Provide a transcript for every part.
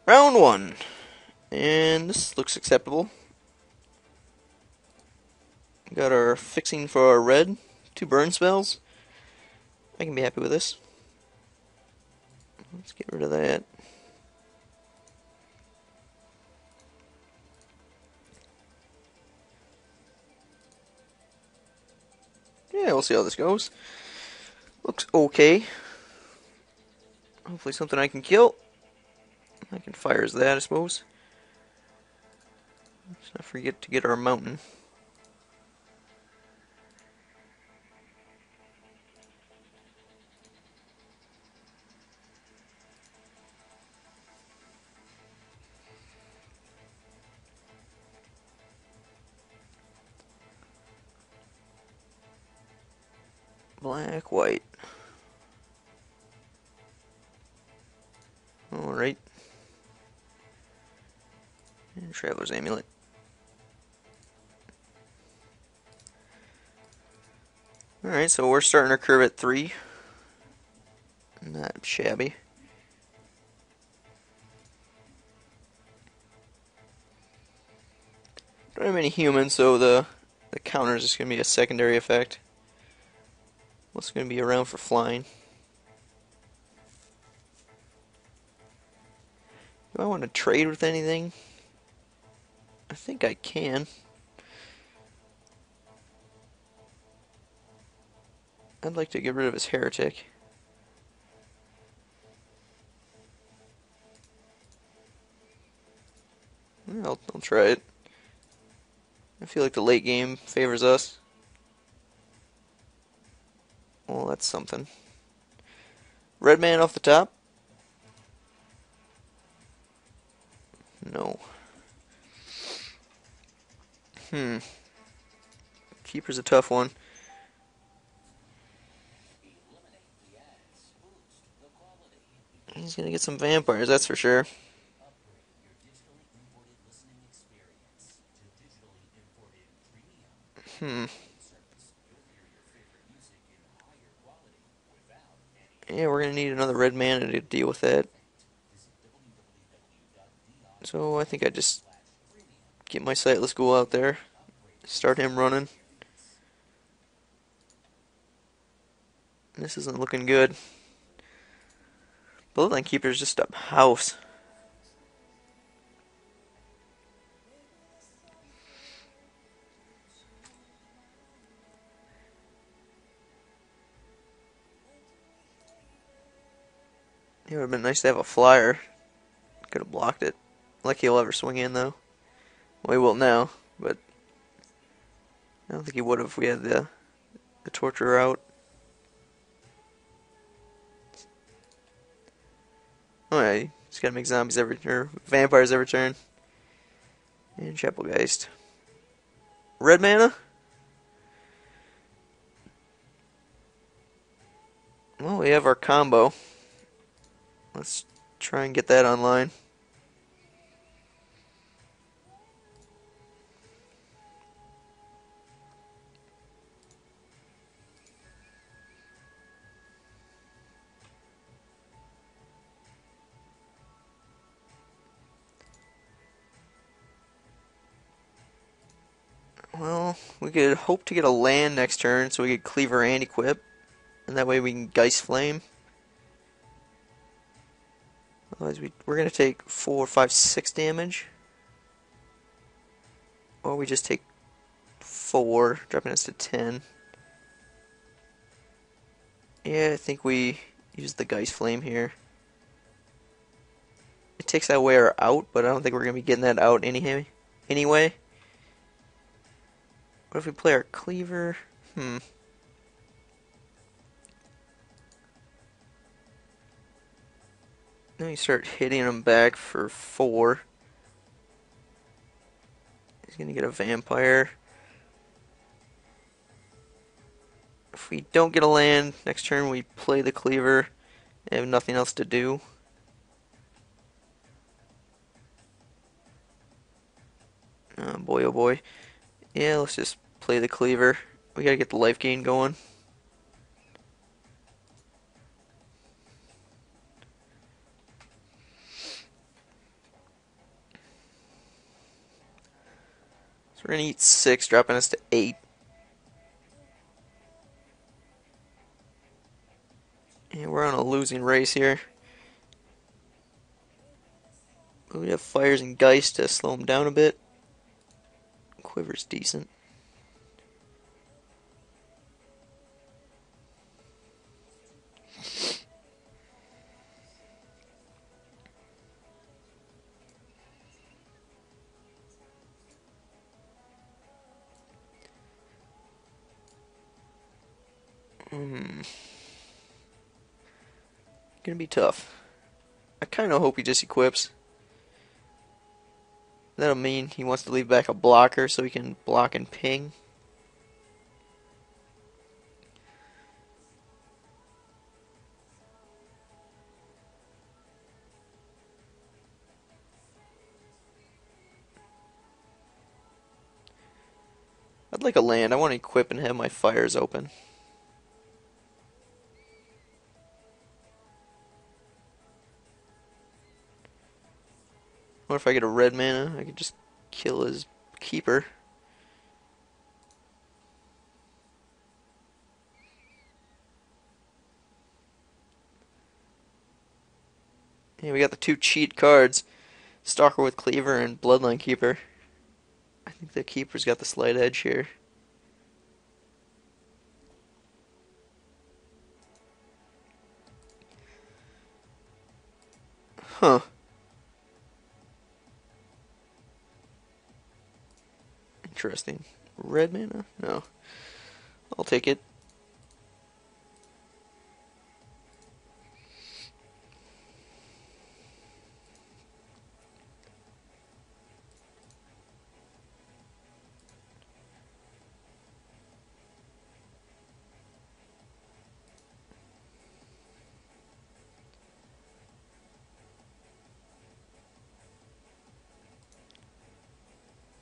Round one. And this looks acceptable. Got our fixing for our red. 2 burn spells. I can be happy with this. Let's get rid of that. Yeah, we'll see how this goes. Looks okay. Hopefully something I can kill. I can fire as that, I suppose. Let's not forget to get our mountain. Black, white. Alright. And Traveler's Amulet. Alright, so we're starting our curve at 3. Not shabby. Don't have any humans, so the counter is just going to be a secondary effect. What's going to be around for flying? Do I want to trade with anything? I think I can. I'd like to get rid of his heretic. I'll try it. I feel like the late game favors us. Well, that's something. Red man off the top? No. Keeper's a tough one. He's gonna get some vampires, that's for sure. Yeah, we're gonna need another red mana to deal with that. So I think I just get my Sightless Ghoul out there. Start him running. This isn't looking good. Bloodline Keeper's just a house. It would have been nice to have a flyer. Could have blocked it. Like he'll ever swing in, though. Well, he will now, but I don't think he would have if we had the Torturer out. Alright, just gotta make zombies or vampires every turn. And Chapelgeist. Red mana? Well, we have our combo. Let's try and get that online. Well, we could hope to get a land next turn so we could Cleaver and equip. And that way we can Geist Flame. Otherwise we're going to take 4, 5, 6 damage. Or we just take 4, dropping us to 10. Yeah, I think we use the Geist Flame here. It takes that away our out, but I don't think we're going to be getting that out anyway. What if we play our Cleaver? Then we start hitting him back for 4. He's going to get a Vampire. If we don't get a land, next turn we play the Cleaver and have nothing else to do. Boy, oh boy. Yeah, let's just play the Cleaver. We gotta get the life gain going. So we're gonna eat 6, dropping us to 8. And we're on a losing race here. But we have fires and Geist to slow him down a bit. Quiver's decent. Gonna be tough. I kind of hope he just equips. That'll mean he wants to leave back a blocker so he can block and ping. I'd like a land. I want to equip and have my fires open. Or if I get a red mana, I could just kill his keeper. Yeah, we got the 2 cheat cards. Stalker with Cleaver and Bloodline Keeper. I think the Keeper's got the slight edge here. Huh. Interesting. Red mana? No. I'll take it.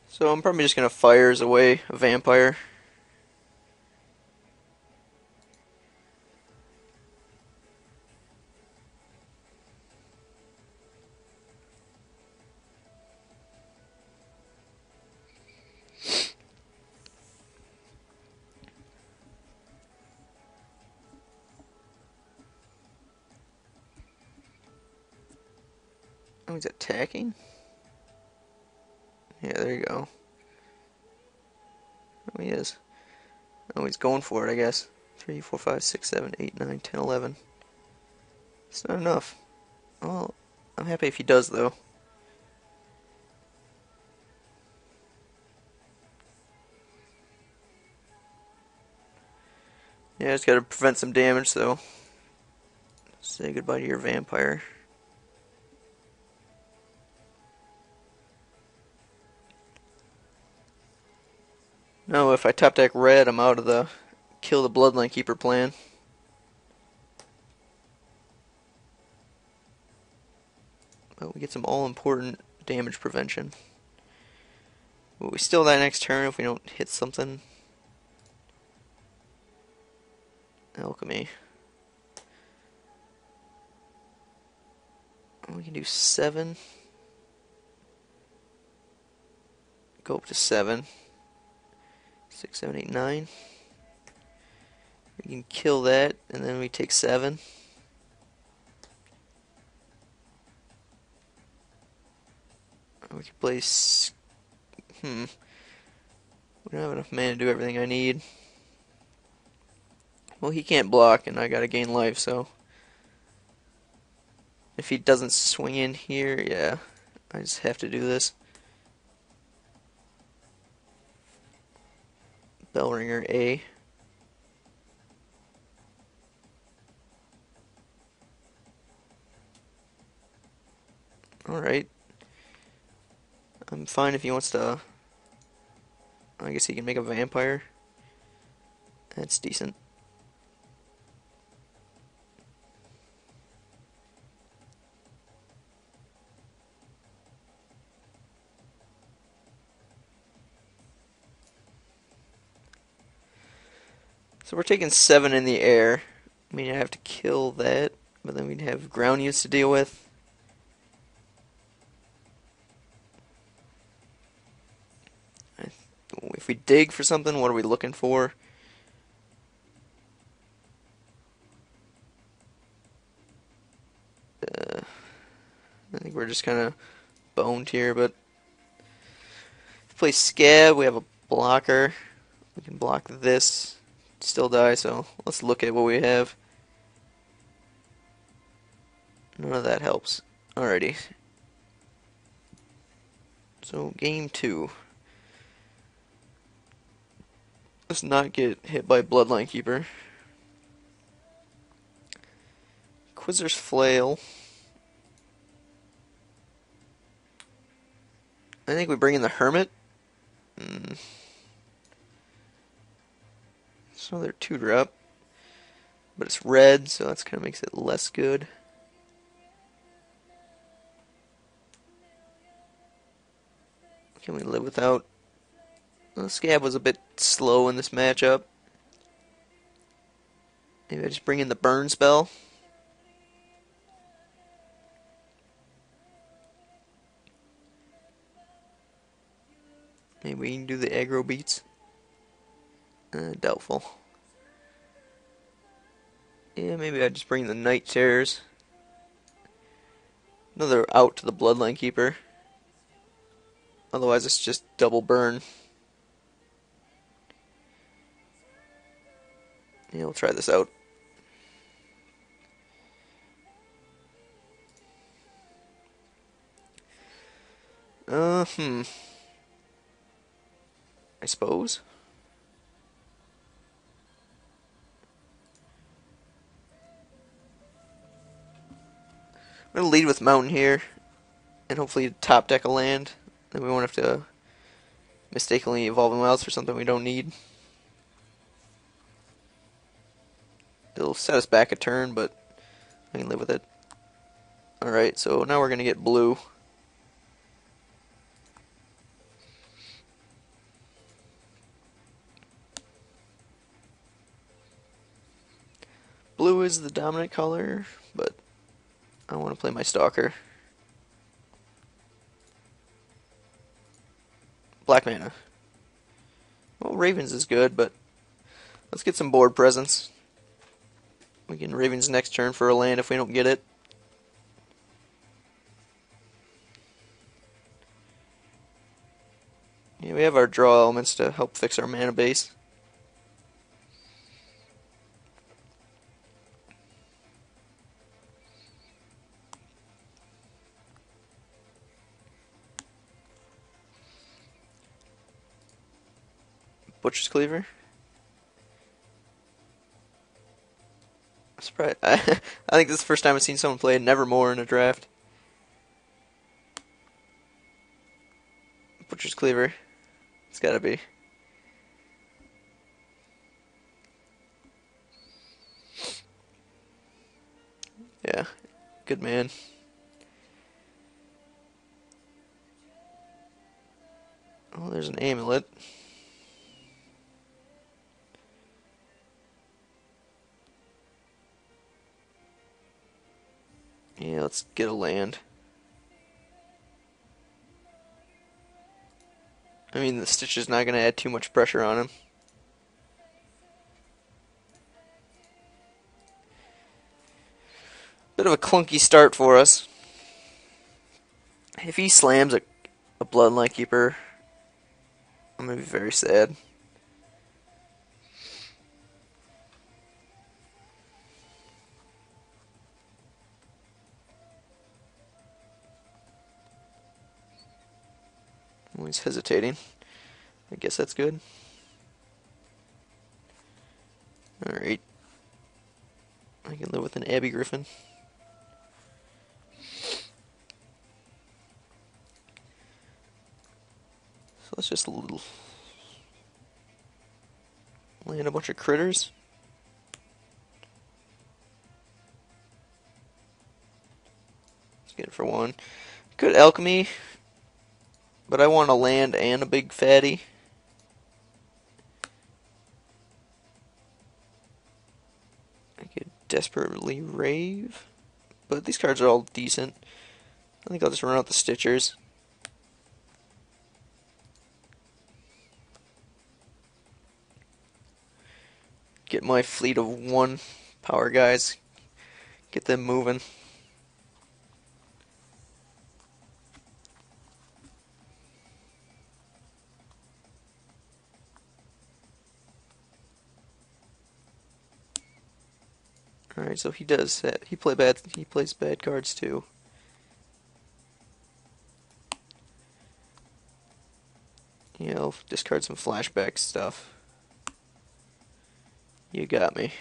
So I'm probably just going to fires away a vampire. Oh, he's attacking? Yeah, there you go. Oh, he is. Oh, he's going for it, I guess. 3, 4, 5, 6, 7, 8, 9, 10, 11. It's not enough. Well, I'm happy if he does, though. Yeah, just gotta prevent some damage, though. Say goodbye to your vampire. No, if I top deck red, I'm out of the kill the Bloodline Keeper plan. But we get some all-important damage prevention. Will we steal that next turn if we don't hit something? Alchemy. We can do 7. Go up to 7. 6, 7, 8, 9. We can kill that, and then we take 7. We can place... We don't have enough mana to do everything I need. Well, he can't block, and I gotta gain life, so... If he doesn't swing in here, yeah, I just have to do this. Bellringer A. Alright. I'm fine if he wants to... I guess he can make a vampire. That's decent. So we're taking 7 in the air. I mean, I have to kill that, but then we'd have ground use to deal with. I if we dig for something, what are we looking for? I think we're just kind of boned here, but if we play Scab, we have a blocker. We can block this, still die, so let's look at what we have. None of that helps. Alrighty. So, game 2. Let's not get hit by Bloodline Keeper. Quizzer's Flail. I think we bring in the Hermit. So they're 2-drop. But it's red, so that kind of makes it less good. Can we live without? Well, Scab was a bit slow in this matchup. Maybe I just bring in the burn spell. Maybe we can do the aggro beats. Doubtful. Yeah, maybe I just bring the Night Terrors. Another out to the Bloodline Keeper. Otherwise, it's just double burn. Yeah, we'll try this out. I suppose. I'm going to lead with Mountain here, and hopefully top deck a land. Then we won't have to mistakenly Evolving Wilds for something we don't need. It'll set us back a turn, but I can live with it. Alright, so now we're going to get blue. Blue is the dominant color, but I want to play my Stalker. Black mana. Well, Ravens is good, but let's get some board presence. We can Ravens next turn for a land if we don't get it. Yeah, we have our draw elements to help fix our mana base. Butcher's Cleaver. I'm surprised. I think this is the first time I've seen someone play Nevermore in a draft. Butcher's Cleaver. It's gotta be. Yeah, good man. Oh, there's an amulet. Yeah, let's get a land. I mean, the Stitch is not going to add too much pressure on him. Bit of a clunky start for us. If he slams a Bloodline Keeper, I'm going to be very sad. Oh, he's hesitating. I guess that's good. Alright. I can live with an Abbey Griffin. So let's just land a bunch of critters. Let's get it for one. Good alchemy, but I want a land and a big fatty. I could desperately rave, but these cards are all decent. I think I'll just run out the Stitchers. get my fleet of 1 power guys, get them moving. Alright, so he does that. He plays bad cards too. You know, discard some flashback stuff. You got me.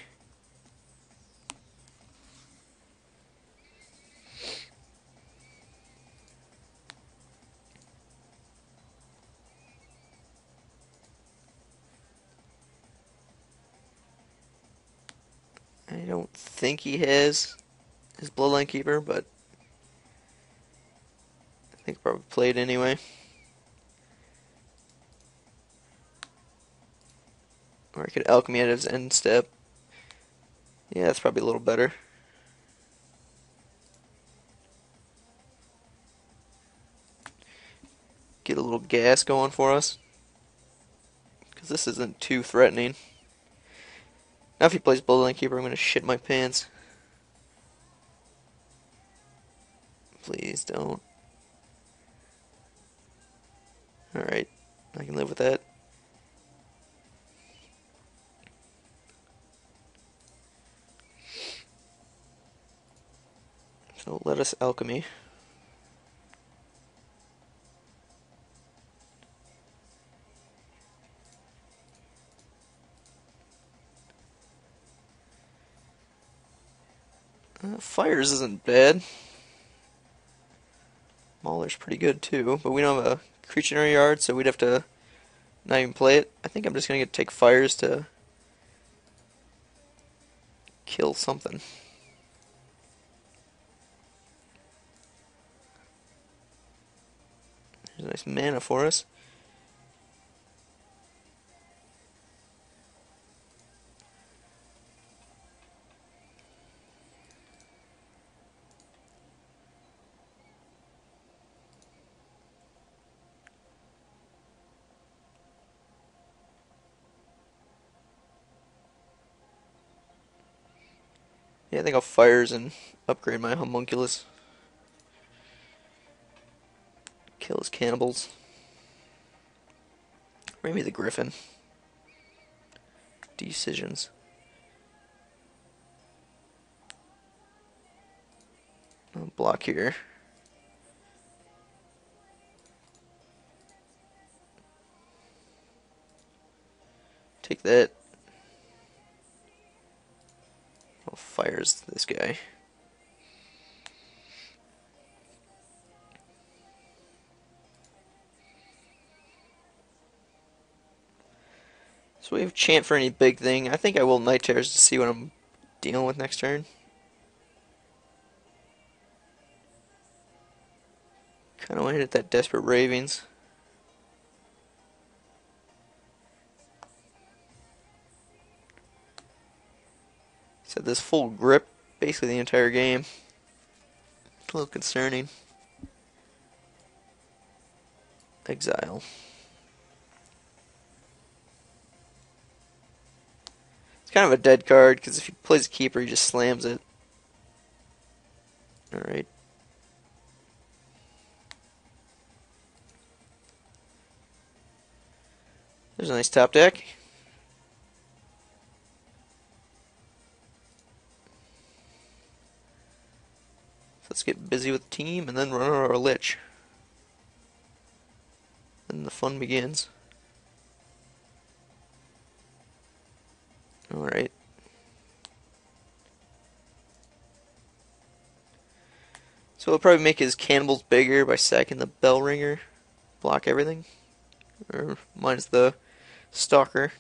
I don't think he has his Bloodline Keeper, but I think probably played anyway. Or I could Alchemy at his end step. Yeah, that's probably a little better. Get a little gas going for us. Because this isn't too threatening. Now if he plays Bloodline Keeper, I'm going to shit my pants. Please don't. Alright, I can live with that. So let us Alchemy. Fires isn't bad. Mauler's pretty good too, but we don't have a creature in our yard, so we'd have to not even play it. I think I'm just gonna take fires to kill something. There's a nice mana for us. Yeah, I think I'll fires and upgrade my homunculus. Kill his cannibals. Maybe the griffin. Decisions. I'll block here. Take that. Oh, fires this guy. So we have chant for any big thing. I think I will Night Terrors to see what I'm dealing with next turn. Kind of want to hit that Desperate Ravings. Said this full grip basically the entire game. A little concerning. Exile. It's kind of a dead card because if he plays a keeper, he just slams it. Alright. There's a nice top deck. Let's get busy with the team and then run out our Lich. Then the fun begins. Alright. So we'll probably make his cannibals bigger by sacking the bell ringer. Block everything. Or minus the stalker.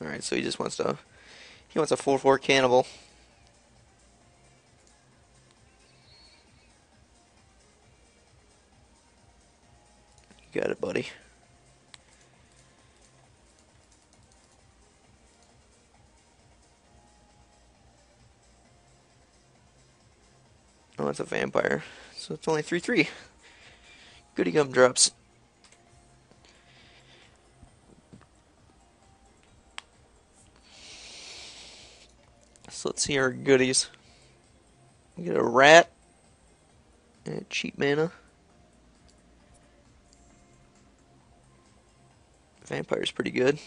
Alright, so he just wants to He wants a 4/4 cannibal. You got it, buddy. Oh, it's a vampire. So it's only 3/3. Goody gumdrops. So let's see our goodies. We get a rat and cheap mana. Vampire's pretty good.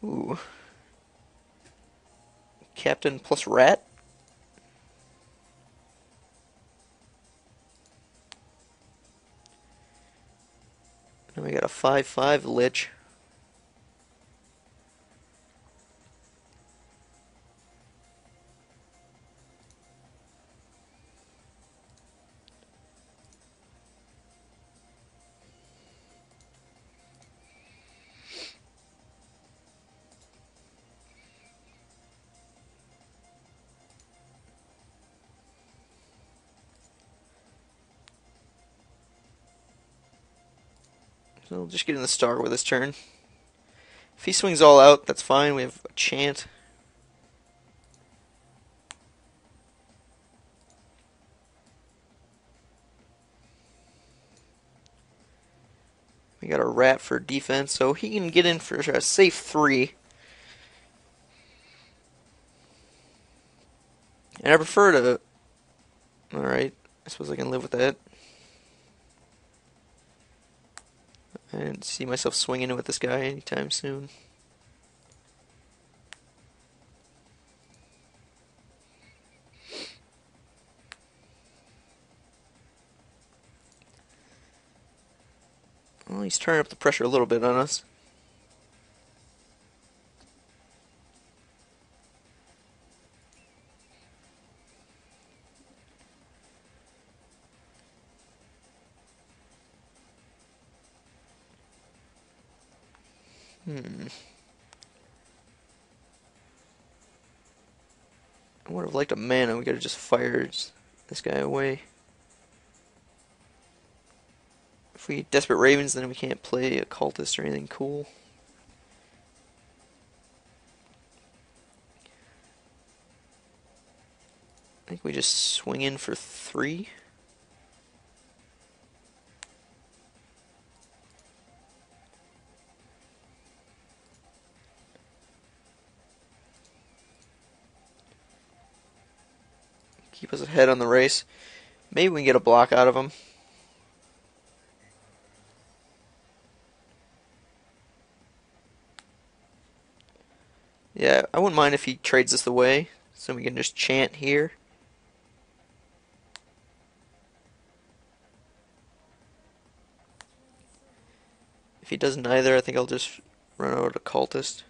Ooh. Captain plus rat. Now we got a 5/5 lich. So we'll just get in the star with this turn. If he swings all out, that's fine. We have a chant. We got a rat for defense, so he can get in for a safe 3. And I prefer to... Alright, I suppose I can live with that. I didn't see myself swinging with this guy anytime soon. Well, he's turning up the pressure a little bit on us. I would have liked a mana. We could have just fired this guy away. If we Desperate Ravens, then we can't play a cultist or anything cool. I think we just swing in for 3. Keep us ahead on the race. Maybe we can get a block out of him. Yeah, I wouldn't mind if he trades us away, so we can just chant here. If he doesn't either, I think I'll just run out a cultist.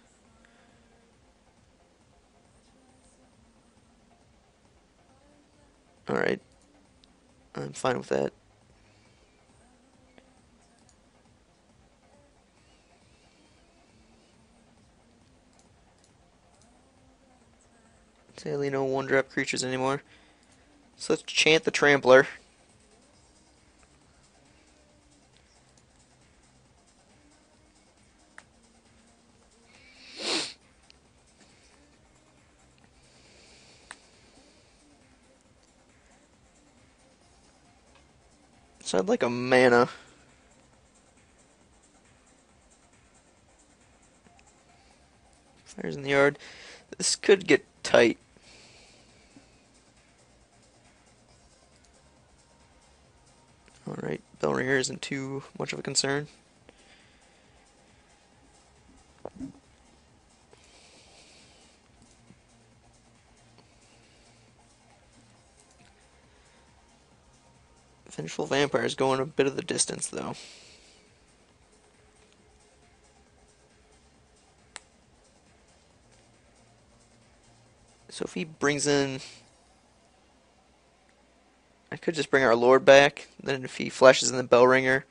Alright. I'm fine with that. Sadly, no 1-drop creatures anymore. So let's chant the Trampler. So I'd like a mana. Fire's in the yard. This could get tight. Alright, Bellringer isn't too much of a concern. Vengeful Vampire is going a bit of the distance, though. So if he brings in... I could just bring our Lord back. Then if he flashes in the Bellringer,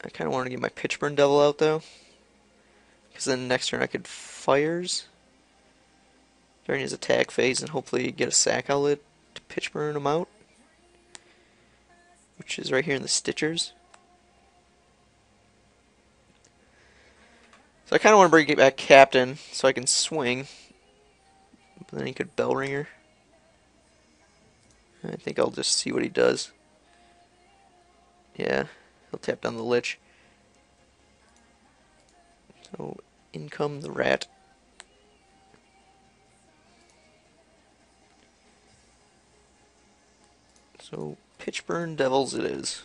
I kind of want to get my Pitchburn Devil out though, because then next turn I could fires during his attack phase and hopefully get a sack outlet to Pitchburn him out, which is right here in the Stitchers. So I kind of want to bring it back Captain so I can swing, but then he could Bell Ringer. I think I'll just see what he does. Yeah, he'll tap down the Lich. So in come the Rat. So Pitchburn Devils it is.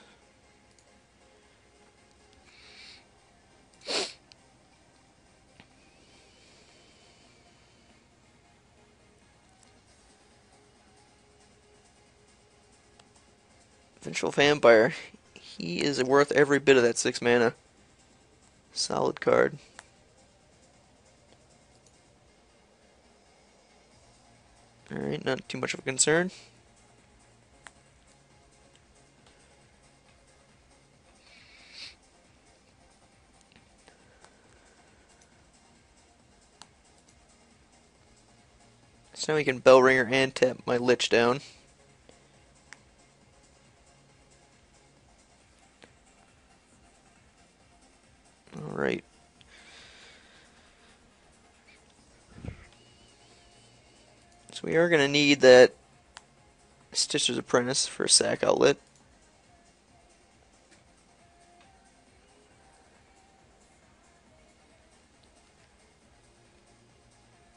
Vengeful Vampire. He is worth every bit of that 6 mana. Solid card. Alright, not too much of a concern. So now we can Bell Ringer and tap my Lich down. Alright. So we are going to need that Stitcher's Apprentice for a sack outlet.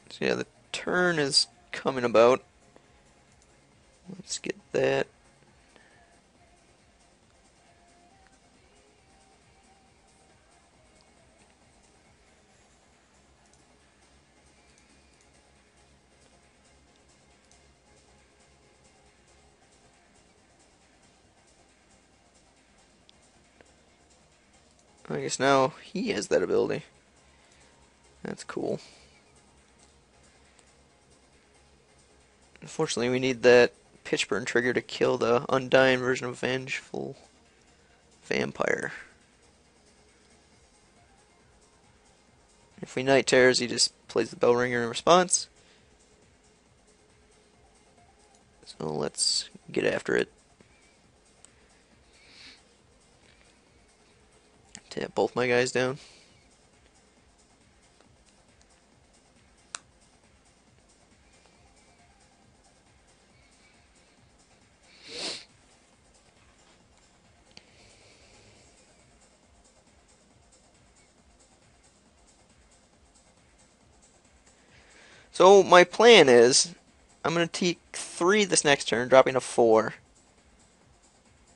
So yeah, the turn is coming about. Let's get that. I guess now he has that ability. That's cool. Unfortunately, we need that Pitchburn trigger to kill the Undying version of Vengeful Vampire. If we Night Terrors, he just plays the Bell Ringer in response. So let's get after it. Tap both my guys down. So my plan is, I'm going to take 3 this next turn, dropping a 4.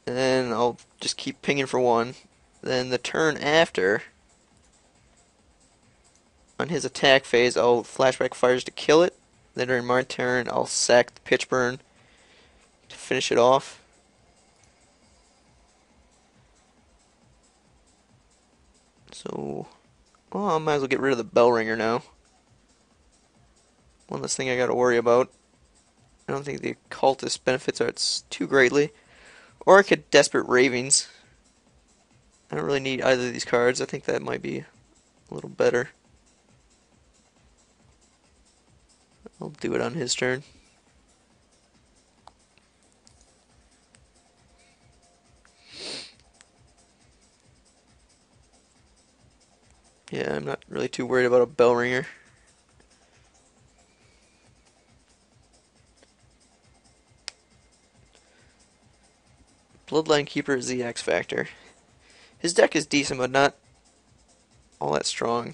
And then I'll just keep pinging for 1. Then the turn after, on his attack phase, I'll flashback fires to kill it. Then during my turn, I'll sack the Pitchburn to finish it off. So, well, I might as well get rid of the Bell Ringer now. One less thing I gotta worry about. I don't think the Occultist benefits are too greatly. Or I could Desperate Ravings. I don't really need either of these cards. I think that might be a little better. I'll do it on his turn. Yeah, I'm not really too worried about a Bell Ringer. Bloodline Keeper is the X Factor. His deck is decent, but not all that strong.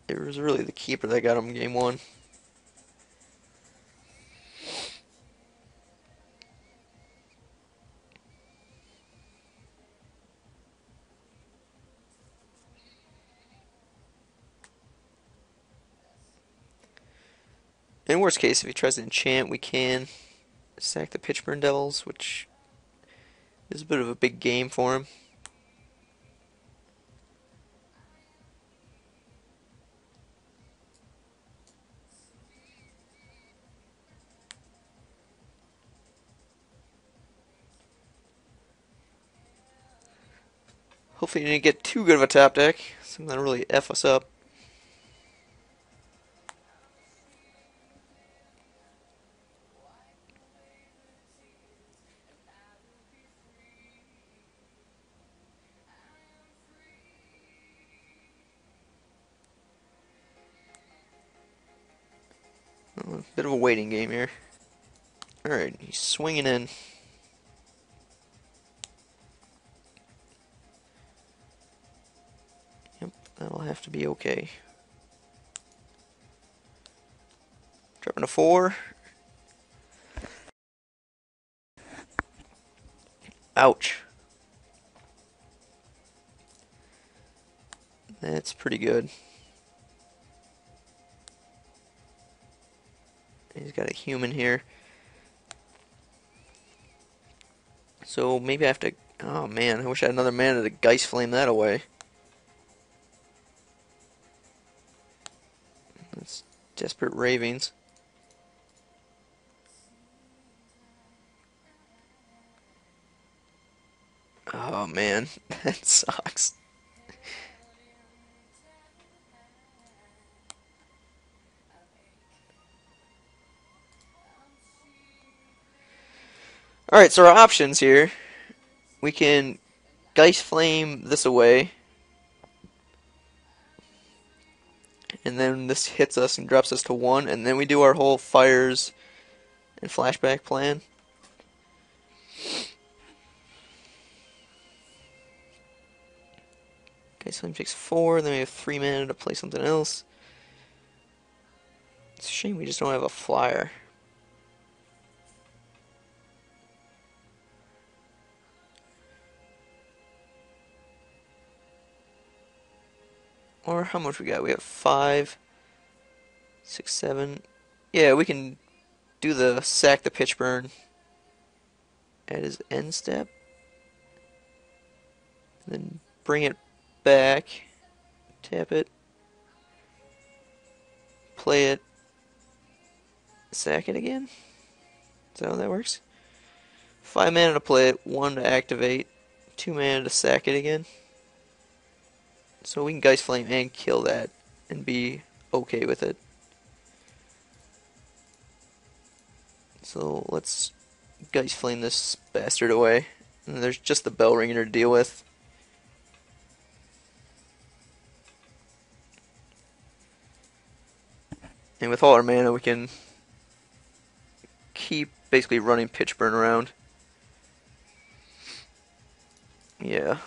It was really the Keeper that got him game 1. In worst case, if he tries to enchant, we can sack the Pitchburn Devils, which is a bit of a big game for him. Hopefully you didn't get too good of a top deck. Something that'll really F us up. Bit of a waiting game here. Alright, he's swinging in. Yep, that'll have to be okay. Dropping a 4. Ouch. That's pretty good. He's got a human here. So maybe I have to... Oh man, I wish I had another mana to Geist Flame that away. That's Desperate Ravings. Oh man, that sucks. Alright, so our options here. We can Geist Flame this away. And then this hits us and drops us to 1. And then we do our whole fires and flashback plan. Geist Flame takes 4. Then we have 3 mana to play something else. It's a shame we just don't have a flyer. Or how much we got? We have 5, 6, 7. Yeah, we can do the sack the pitch burn at his end step. Then bring it back. Tap it. Play it. Sack it again? Is that how that works? 5 mana to play it, 1 to activate, 2 mana to sack it again. So we can Geist Flame and kill that and be okay with it. So let's Geist Flame this bastard away. And there's just the Bell Ringer to deal with. And with all our mana we can keep basically running Pitch Burn around. Yeah.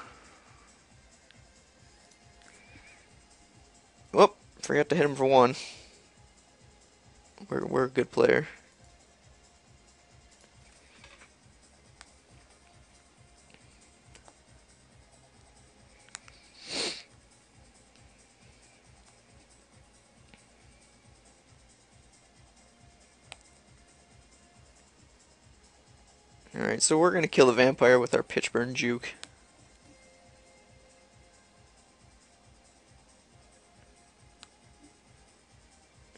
Whoop, forgot to hit him for 1. We're a good player. Alright, so we're going to kill the vampire with our Pitch Burn juke.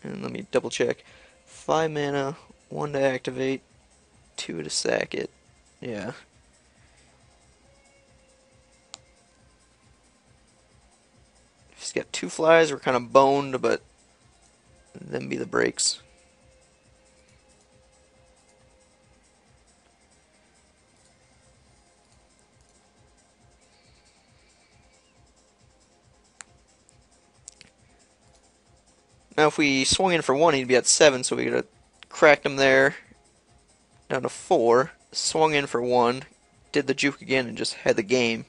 And let me double check. 5 mana, 1 to activate, 2 to sack it. Yeah. If he's got 2 flies, we're kind of boned, but then be the breaks. Now if we swung in for 1, he'd be at 7, so we could have cracked him there down to 4, swung in for 1, did the juke again, and just had the game.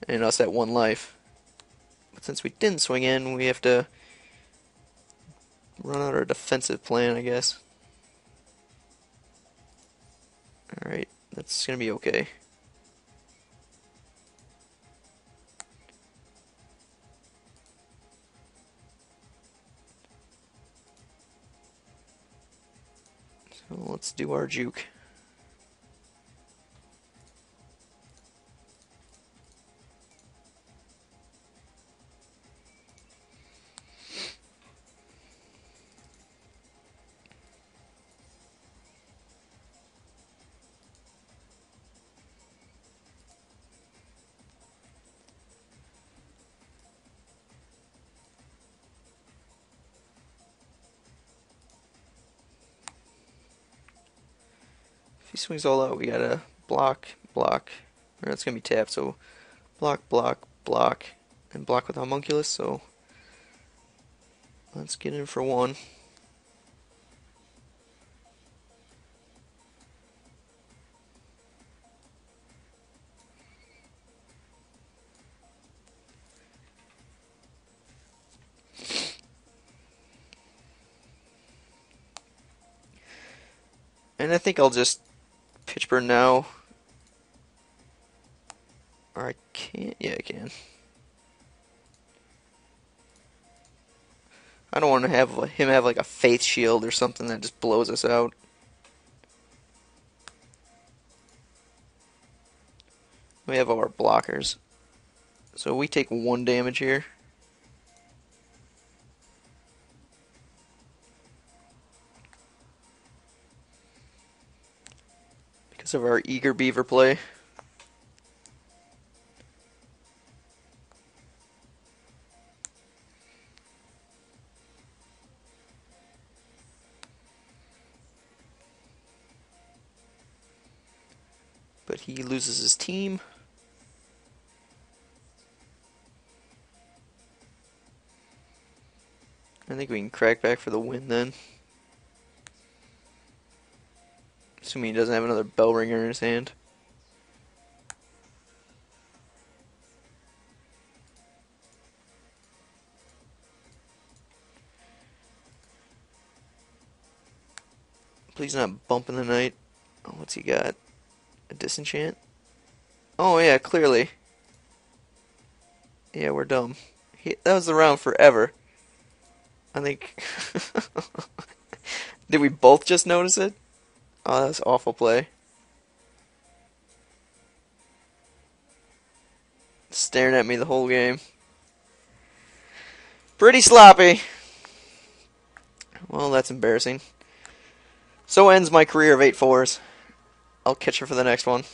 And us at 1 life. But since we didn't swing in, we have to run out our defensive plan, I guess. Alright, that's gonna be okay. So let's do our juke. he swings all out, we gotta block, block. Or it's gonna be tapped, so block, block, block, and block with Homunculus, so let's get in for one. And I think I'll just pitch burn now. Or I can't. Yeah, I can. I don't want to have him have like a faith shield or something that just blows us out. We have all our blockers. So we take 1 damage here. Because of our Eager Beaver play. But he loses his team. I think we can crack back for the win then. Assuming he doesn't have another bell ringer in his hand. Please not bump in the night. Oh, what's he got? A disenchant? Oh yeah, clearly. Yeah, we're dumb. That was around forever. I think... Did we both just notice it? Oh, that's awful play. Staring at me the whole game. Pretty sloppy. Well, that's embarrassing. So ends my career of 8-4s. I'll catch you for the next one.